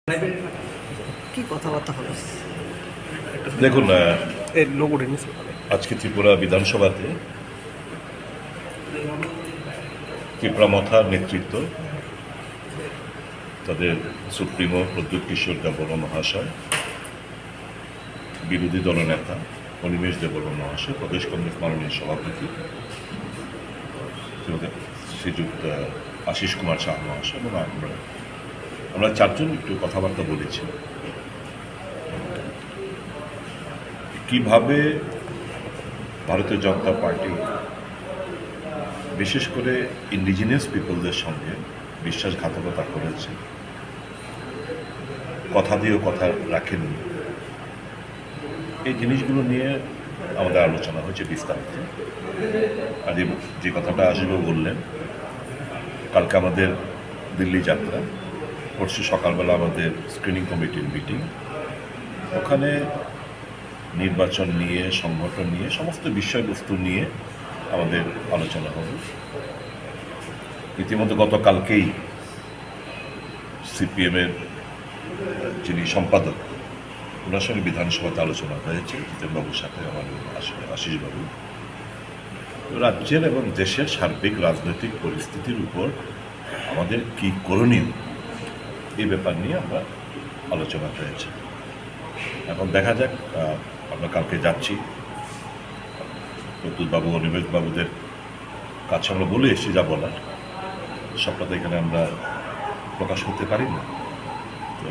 কি কথাবার্তা হলো? দেখুন, আজকে ত্রিপুরা বিধানসভাতে ত্রিপুরা মথার নেতৃত্ব, তাদের সুপ্রিমো প্রদ্যুৎ কিশোর দেববর্মা মহাশয়, বিরোধী দলনেতা অনিমেষ দেববর্মা মহাশয়, প্রদেশ কংগ্রেস মাননীয় সভাপতি শ্রীযুক্ত আশিস কুমার শাহ মহাশয় এবং আমরা চারজন একটু কথাবার্তা বলেছি কিভাবে ভারতীয় জনতা পার্টি বিশেষ করে ইন্ডিজিনিয়াস পিপলদের সঙ্গে বিশ্বাসঘাতকতা করেছে, কথা দিয়েও কথা রাখেননি। এই জিনিসগুলো নিয়ে আমাদের আলোচনা হয়েছে বিস্তারিত। আর যে কথাটা আসবে বললেন, কালকে আমাদের দিল্লি যাত্রা, পরশু সকালবেলা আমাদের স্ক্রিনিং কমিটির মিটিং, ওখানে নির্বাচন নিয়ে, সংগঠন নিয়ে, সমস্ত বিষয়বস্তু নিয়ে আমাদের আলোচনা হবে। ইতিমধ্যে গতকালকেই সিপিএমের যিনি সম্পাদক, ওনার সঙ্গে বিধানসভাতে আলোচনা হয়েছে জিতেনবাবুর সাথে, আমার আশিসবাবু। রাজ্যের এবং দেশের সার্বিক রাজনৈতিক পরিস্থিতির উপর আমাদের কি করণীয়, এই ব্যাপার নিয়ে আমরা আলোচনা হয়েছে। এখন দেখা যাক, আমরা কালকে যাচ্ছি, প্রদ্যুৎবাবু অনিমেষ বাবুদের কাছে আমরা বলে এসেছি যা বলার, সবটা তো এখানে আমরা প্রকাশ করতে পারি না। তো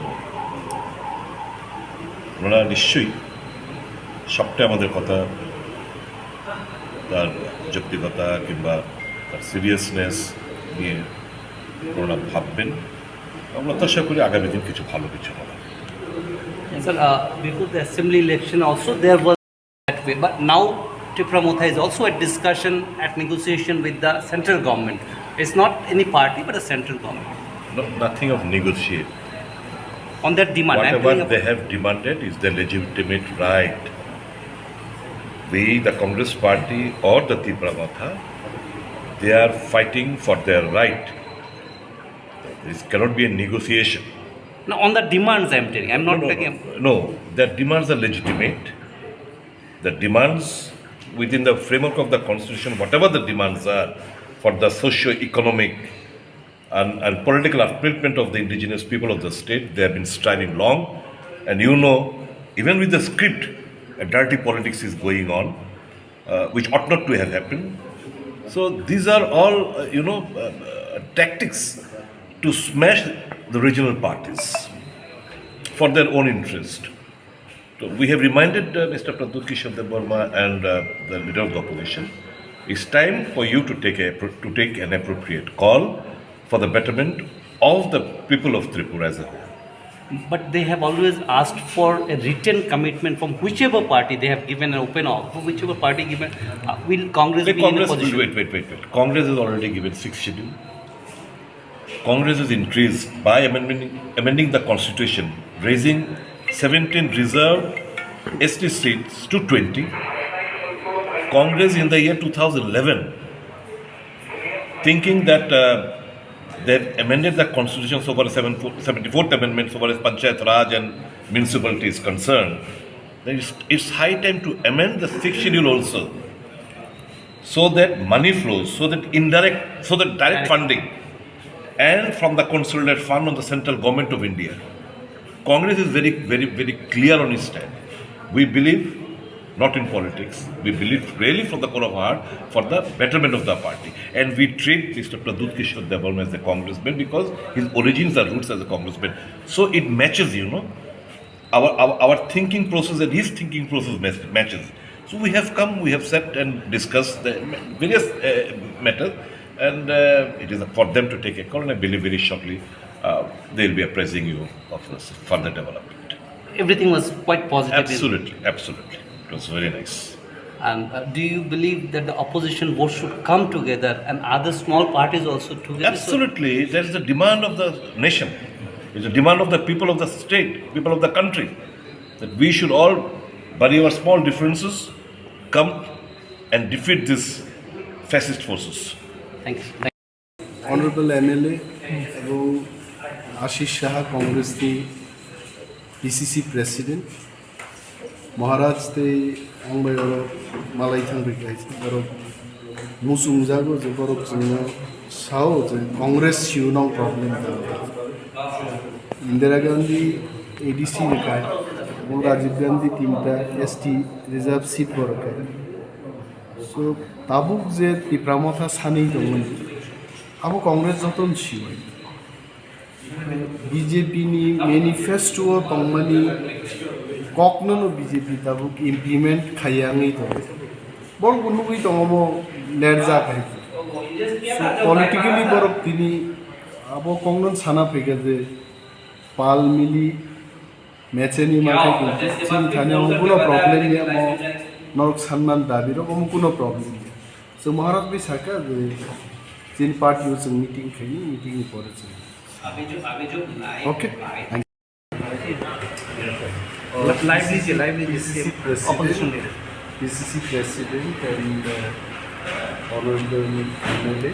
ওনারা নিশ্চয়ই সবটাই আমাদের কথা, তার যৌক্তিকতা কিংবা তার সিরিয়াসনেস নিয়ে ওনারা ভাববেন। আমরা তো আশা করি আগামী দিন কিছু ভালো কিছু হবে। Sir, before the assembly election also there was that way, but now Tipra Motha is also at discussion, at negotiation with the central government. It's not any party but a central government. Nothing of negotiate. On that demand, whatever they have demanded is their legitimate right. We, the Congress party or the Tipra Motha, they are fighting for their right. This cannot be a negotiation. No, on the demands I'm telling. I'm not taking. No, their demands are legitimate. The demands within the framework of the Constitution, whatever the demands are for the socio-economic and political upliftment of the indigenous people of the state, they have been striving long. And you know, even with the script, a dirty politics is going on, which ought not to have happened. So these are all, tactics to smash the regional parties for their own interest. So we have reminded Mr. Pradyut Kishore Debarma and the leader of the opposition, it's time for you to take an appropriate call for the betterment of the people of Tripura as a whole. But they have always asked for a written commitment from whichever party they have given an open offer, whichever party given. Will Congress be in a position? Wait. Congress has already given 6th schedule. Congress has increased by amending the constitution, raising 17 reserved ST seats to 20. Congress in the year 2011, thinking that they've amended the constitution so far as 74th amendment so far as Panchayat Raj and municipality is concerned, then it's high time to amend the 6th schedule also, so that money flows, so that direct funding and from the consolidated fund on the central government of India. Congress is very clear on its stand. We believe not in politics. We believe really from the core of our heart for the betterment of the party. And we treat Mr. Pradyut Kishore Debarma as a congressman because his origins are roots as a congressman. So it matches, our thinking process and his thinking process matches. So we have come, we have sat and discussed the various matters. And it is for them to take a call, and I believe very shortly they will be appraising you of this further development. Everything was quite positive. Absolutely. It was very nice. And do you believe that the opposition votes should come together and other small parties also together? Absolutely. That is the demand of the nation. It's the demand of the people of the state, people of the country, that we should all bury our small differences, come and defeat these fascist forces. Thank you. Honorable MLA এবং Ashis Saha কংগ্রেসની PCC president Maharaj te angbai oro malai thangbai kaisi oro musung jago je borok jingno sao je Congress siunong problem ta Indira Gandhi ADC rekai এবং রাজীব গান্ধী তিনটা ST reserve seat বরকায় so tabuk je Tipra Motha sanei dongmon abo Congress joton sioi BJP ni manifesto tongmani koknono BJP tabuk implement khayangi to bol gunugui tongomo lerja kai so politically borok tini abo kongnon sana pege je pal mili mecheni mathai kunti chin thane kuno problem ni mo nork sanman dabi ro kuno problem so maharaj bi saka je chin party us meeting khani meeting pore okay lively opposition leader PCC president and honorable MLA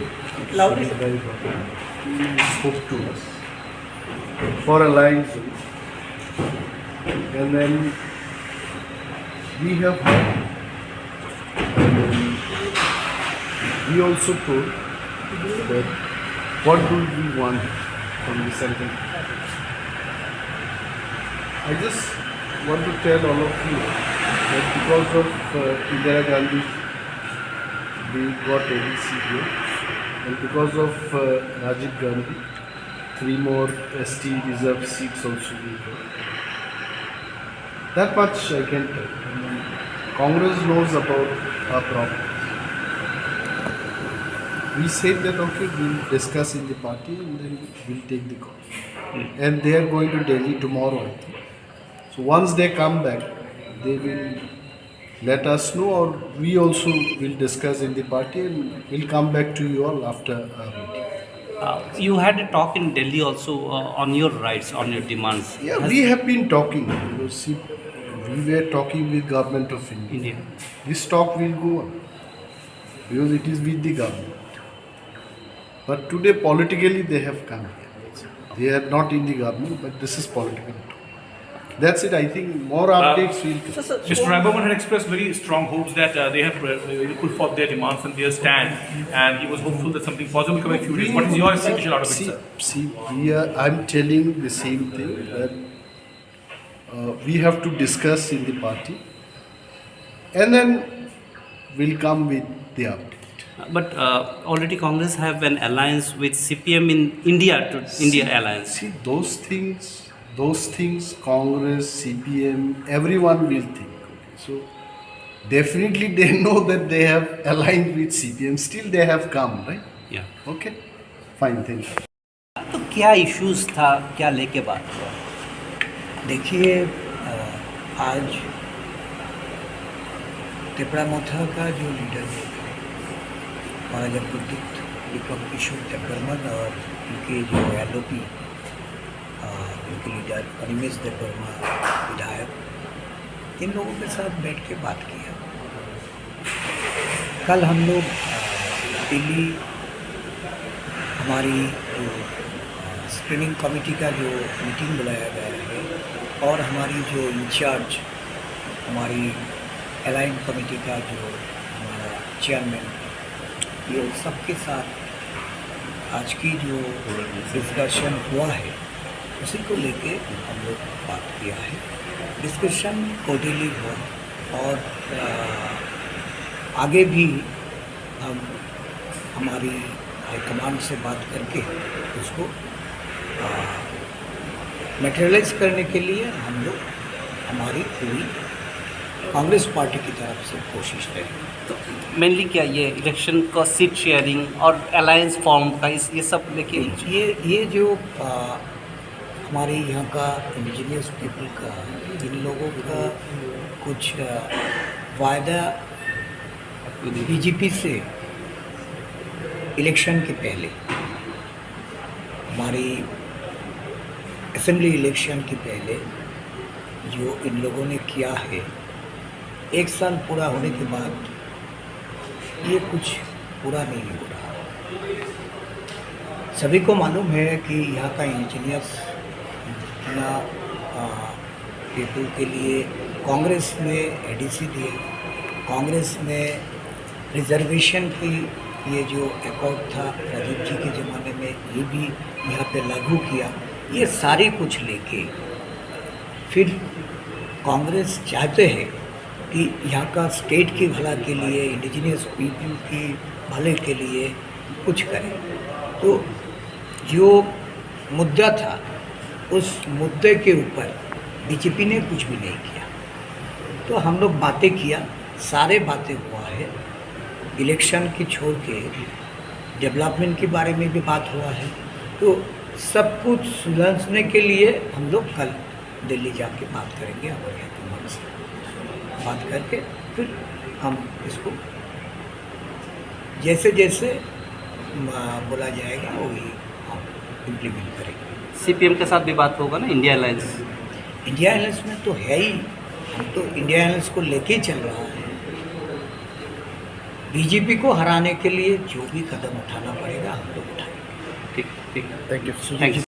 spoke to us for alliance and then we have heard and then we also told that what do we want from the center. I just want to tell all of you that because of Indira Gandhi, we got ADC here, and because of Rajiv Gandhi, 3 more ST reserve seats also we got. That much I can tell. Congress knows about our problems. We said that okay, we'll discuss in the party and then we'll take the call. And they are going to Delhi tomorrow, I think. So once they come back, they will let us know, or we also will discuss in the party and we'll come back to you all after our meeting. You had a talk in Delhi also on your rights, on your demands. Yeah, we have been talking. See, we were talking with government of India. This talk will go on because it is with the government. But today politically they have come here. They are not in the government, but this is political talk. That's it. I think more updates will come. Mr. Raghunathan had expressed very strong hopes that they have put forth their demands and their stand, and he was hopeful that something positive will come in a few days. What is your expectation out of it, sir? See, I'm telling the same thing that we have to discuss in the party, and then we'll come with the update. But already Congress have an alliance with CPM in India to India alliance. See, those things, Congress, CPM, everyone will think. Okay? So definitely they know that they have aligned with CPM. Still they have come, right? Yeah. Okay, fine, thank you. तो क्या issues था, क्या लेके बात हुआ? देखिए, आज टिपरा मोथा का जो लीडर है महाराजा प्रदीप दीपक किशोर देवबर्मन और उनके जो LOP उनके लीडर अनिमेश देवबर्मा विधायक, इन लोगों के साथ बैठ के बात किया। कल हम लोग दिल्ली हमारी जो स्क्रीनिंग कमेटी का जो मीटिंग बुलाया गया है और हमारी जो इंचार्ज हमारी अलाइन कमेटी का जो हमारा चेयरमैन, ये सबके साथ आज की जो डिस्कशन हुआ है उसी को लेके हम लोग बात किया है। डिस्कशन कोर्डियली हुआ और आगे भी हम हमारी हाईकमांड से बात करके उसको मटेरियलाइज करने के लिए हम लोग हमारी पूरी कांग्रेस पार्टी की तरफ से कोशिश रहेगी। तो मेनली क्या ये इलेक्शन का सीट शेयरिंग और अलायंस फॉर्म का ये सब लेके ये जो हमारे यहाँ का इंडिजिनियस पीपल का, इन लोगों का कुछ वायदा बीजेपी से इलेक्शन के पहले, हमारी असेंबली इलेक्शन के पहले जो इन लोगों ने किया है, 1 साल पूरा होने के बाद ये कुछ पूरा नहीं हो रहा। सभी को मालूम है कि यहाँ का इंजीनियर्स ना हेतु के लिए कांग्रेस ने एडीसी दिए, कांग्रेस ने रिजर्वेशन की ये जो अकॉर्ड था राजीव जी के ज़माने में, ये भी यहाँ पे लागू किया। ये सारी कुछ लेके फिर कांग्रेस चाहते हैं कि यहाँ का स्टेट की भला के लिए, इंडिजिनियस पीपल की भले के लिए कुछ करें। तो जो मुद्दा था उस मुद्दे के ऊपर बीजेपी ने कुछ भी नहीं किया। तो हम लोग बातें किया, सारे बातें हुआ है, इलेक्शन की छोड़ के डेवलपमेंट के बारे में भी बात हुआ है। तो सब कुछ सुलझने के लिए हम लोग कल दिल्ली जाके बात करेंगे हमारे हाईकमान से, बात करके फिर हम इसको जैसे जैसे बोला जाएगा वही हम इम्प्लीमेंट करेंगे। सीपीएम के साथ भी बात होगा ना, इंडिया अलायंस? इंडिया अलायंस में तो है ही, हम तो इंडिया अलायंस को लेके चल रहा है। बीजेपी को हराने के लिए जो भी कदम उठाना पड़ेगा हम लोग उठाएंगे। ठीक ठीक, थैंक यू। Thank you.